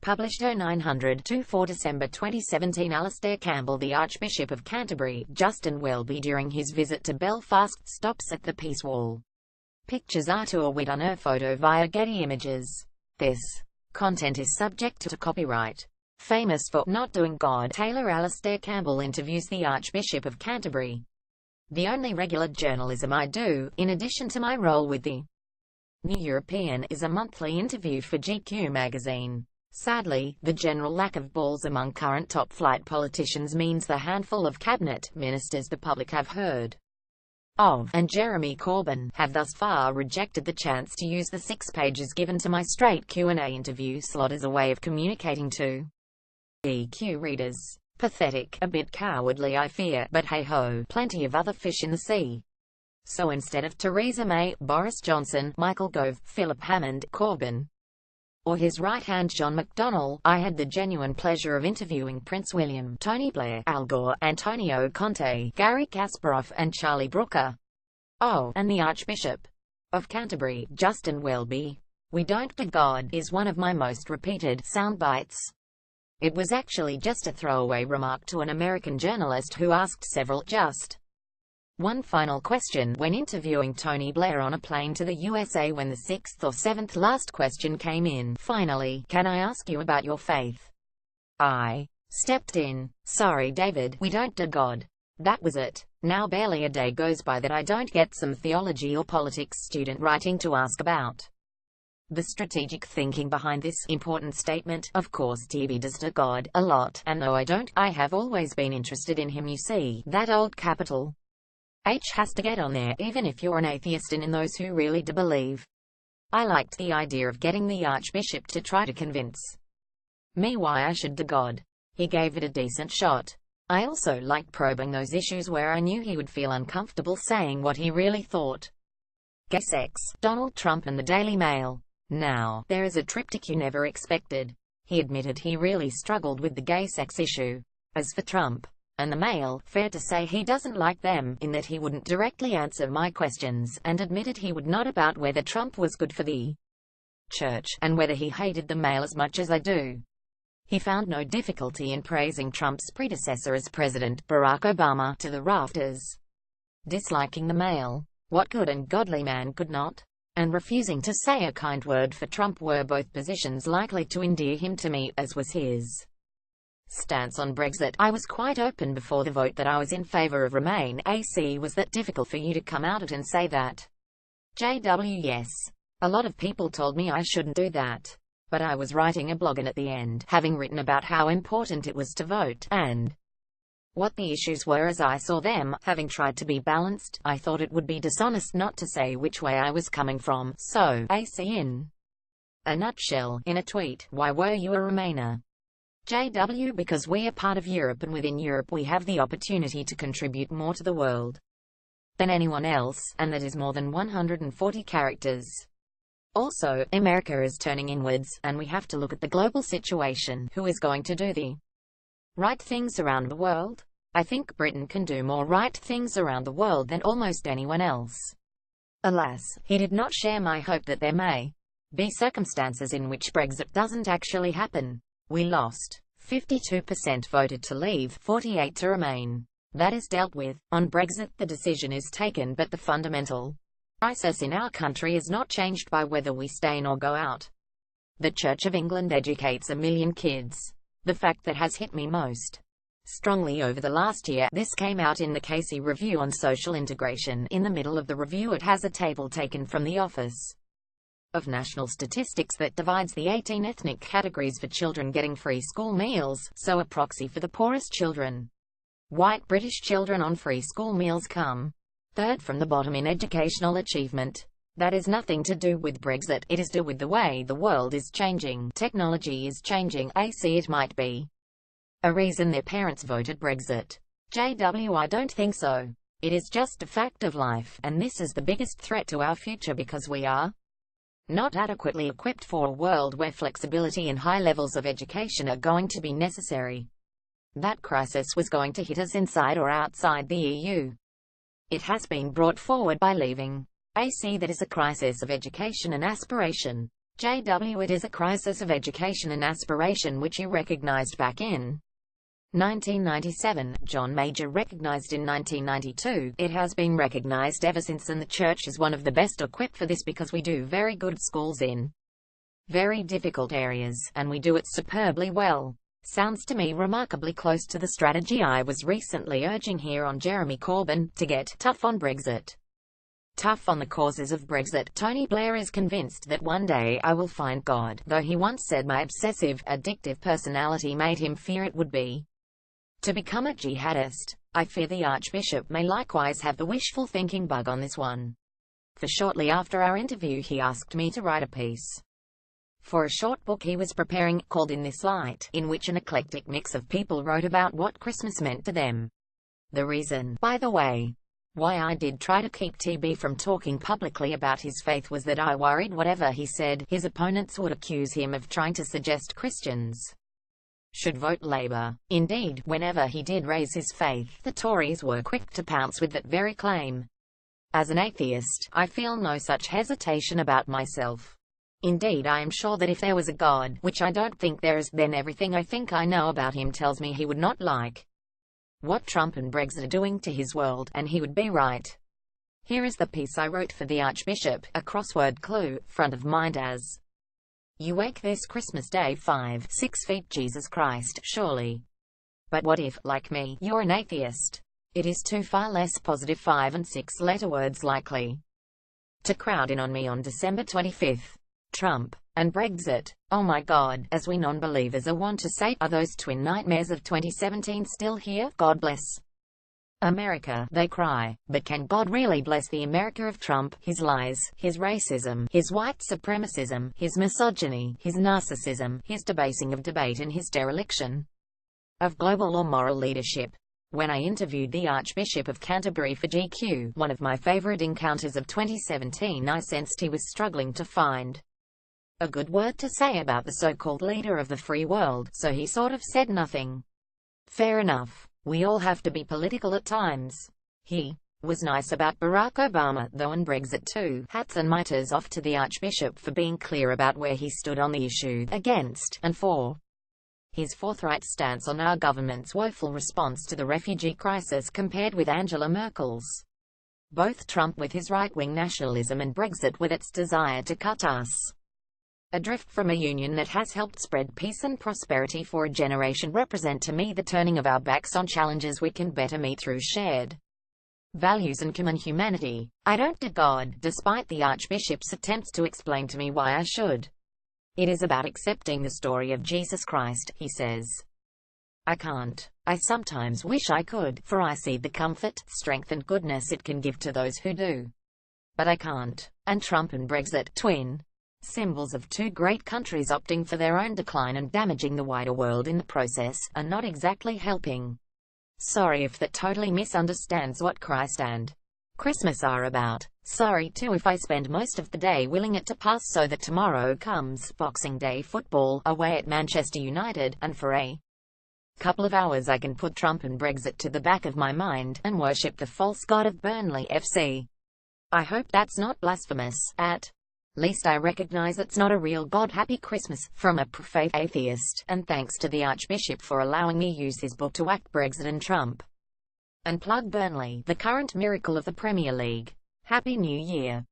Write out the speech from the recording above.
Published 0900-4 December 2017. Alastair Campbell, the Archbishop of Canterbury, Justin Welby during his visit to Belfast, stops at the Peace Wall. Pictures are to a wit on her photo via Getty Images. This content is subject to copyright. Famous for not doing God, Taylor Alastair Campbell interviews the Archbishop of Canterbury. The only regular journalism I do, in addition to my role with the New European, is a monthly interview for GQ magazine. Sadly, the general lack of balls among current top-flight politicians means the handful of cabinet ministers the public have heard of, and Jeremy Corbyn, have thus far rejected the chance to use the 6 pages given to my straight Q&A interview slot as a way of communicating to GQ readers. Pathetic, a bit cowardly I fear, but hey-ho, plenty of other fish in the sea. So instead of Theresa May, Boris Johnson, Michael Gove, Philip Hammond, Corbyn, or his right-hand John McDonnell, I had the genuine pleasure of interviewing Prince William, Tony Blair, Al Gore, Antonio Conte, Gary Kasparov and Charlie Brooker. Oh, and the Archbishop of Canterbury, Justin Welby. "We don't do God" is one of my most repeated sound bites. It was actually just a throwaway remark to an American journalist who asked several just one final question when interviewing Tony Blair on a plane to the USA. When the 6th or 7th last question came in, finally, "Can I ask you about your faith?" I stepped in. "Sorry David, we don't do God." That was it. Now barely a day goes by that I don't get some theology or politics student writing to ask about the strategic thinking behind this important statement. Of course TB does do God a lot, and no I don't, I have always been interested in him. You see, that old capital H has to get on there, even if you're an atheist, and in those who really do believe. I liked the idea of getting the Archbishop to try to convince me why I should do God. He gave it a decent shot. I also liked probing those issues where I knew he would feel uncomfortable saying what he really thought. Gay sex, Donald Trump and the Daily Mail. Now, there is a triptych you never expected. He admitted he really struggled with the gay sex issue. As for Trump and the Mail, fair to say he doesn't like them, in that he wouldn't directly answer my questions, and admitted he would not about whether Trump was good for the church, and whether he hated the Mail as much as I do. He found no difficulty in praising Trump's predecessor as president, Barack Obama, to the rafters, disliking the Mail, what good and godly man could not, and refusing to say a kind word for Trump were both positions likely to endear him to me, as was his stance on Brexit. I was quite open before the vote that I was in favour of Remain. AC, was that difficult for you to come out and say that? JW, yes. A lot of people told me I shouldn't do that. But I was writing a blog, and at the end, having written about how important it was to vote, and what the issues were as I saw them, having tried to be balanced, I thought it would be dishonest not to say which way I was coming from. So, AC, in a nutshell, in a tweet, why were you a Remainer? JW, because we are part of Europe, and within Europe we have the opportunity to contribute more to the world than anyone else, and that is more than 140 characters. Also, America is turning inwards, and we have to look at the global situation. Who is going to do the right things around the world? I think Britain can do more right things around the world than almost anyone else. Alas, he did not share my hope that there may be circumstances in which Brexit doesn't actually happen. We lost. 52% voted to leave, 48% to remain. That is dealt with. On Brexit the decision is taken, but the fundamental crisis in our country is not changed by whether we stay in or go out. The Church of England educates 1 million kids. The fact that has hit me most strongly over the last year, this came out in the Casey Review on social integration. In the middle of the review it has a table taken from the Office of National Statistics that divides the 18 ethnic categories for children getting free school meals, so a proxy for the poorest children. White British children on free school meals come third from the bottom in educational achievement. That is nothing to do with Brexit, it is to do with the way the world is changing. Technology is changing. AC, it might be a reason their parents voted Brexit. JW, I don't think so. It is just a fact of life, and this is the biggest threat to our future because we are not adequately equipped for a world where flexibility and high levels of education are going to be necessary. That crisis was going to hit us inside or outside the EU. It has been brought forward by leaving. AC, that is a crisis of education and aspiration. JW, it is a crisis of education and aspiration which you recognized back in 1997, John Major recognized in 1992. It has been recognized ever since, and the church is one of the best equipped for this because we do very good schools in very difficult areas, and we do it superbly well. Sounds to me remarkably close to the strategy I was recently urging here on Jeremy Corbyn, to get tough on Brexit. Tough on the causes of Brexit. Tony Blair is convinced that one day I will find God, though he once said my obsessive, addictive personality made him fear it would be to become a jihadist. I fear the Archbishop may likewise have the wishful thinking bug on this one. For shortly after our interview he asked me to write a piece for a short book he was preparing, called In This Light, in which an eclectic mix of people wrote about what Christmas meant to them. The reason, by the way, why I did try to keep TB from talking publicly about his faith was that I worried whatever he said, his opponents would accuse him of trying to suggest Christians should vote Labour. Indeed, whenever he did raise his faith, the Tories were quick to pounce with that very claim. As an atheist, I feel no such hesitation about myself. Indeed, I am sure that if there was a God, which I don't think there is, then everything I think I know about him tells me he would not like what Trump and Brexit are doing to his world, and he would be right. Here is the piece I wrote for the Archbishop, a crossword clue, front of mind as you wake this Christmas Day 5, 6 feet Jesus Christ, surely. But what if, like me, you're an atheist? It is too far less positive 5 and 6 letter words likely to crowd in on me on December 25th. Trump and Brexit. Oh my God, as we non-believers are wont to say, are those twin nightmares of 2017 still here? God bless America, they cry. But can God really bless the America of Trump, his lies, his racism, his white supremacism, his misogyny, his narcissism, his debasing of debate, and his dereliction of global or moral leadership? When I interviewed the Archbishop of Canterbury for GQ, one of my favorite encounters of 2017, I sensed he was struggling to find a good word to say about the so-called leader of the free world, so he sort of said nothing. Fair enough. We all have to be political at times. He was nice about Barack Obama, though, and Brexit too. Hats and mitres off to the Archbishop for being clear about where he stood on the issue, against, and for his forthright stance on our government's woeful response to the refugee crisis compared with Angela Merkel's. Both Trump with his right-wing nationalism and Brexit with its desire to cut us adrift from a union that has helped spread peace and prosperity for a generation represent to me the turning of our backs on challenges we can better meet through shared values and common humanity. I don't doubt God, despite the Archbishop's attempts to explain to me why I should. It is about accepting the story of Jesus Christ, he says. I can't. I sometimes wish I could, for I see the comfort, strength and goodness it can give to those who do. But I can't. And Trump and Brexit, twin symbols of two great countries opting for their own decline and damaging the wider world in the process, are not exactly helping. Sorry if that totally misunderstands what Christ and Christmas are about. Sorry too if I spend most of the day willing it to pass so that tomorrow comes Boxing Day football, away at Manchester United, and for a couple of hours I can put Trump and Brexit to the back of my mind, and worship the false god of Burnley FC. I hope that's not blasphemous. At least I recognize it's not a real God. Happy Christmas, from a pro-faith atheist, and thanks to the Archbishop for allowing me use his book to act Brexit and Trump. And plug Burnley, the current miracle of the Premier League. Happy New Year.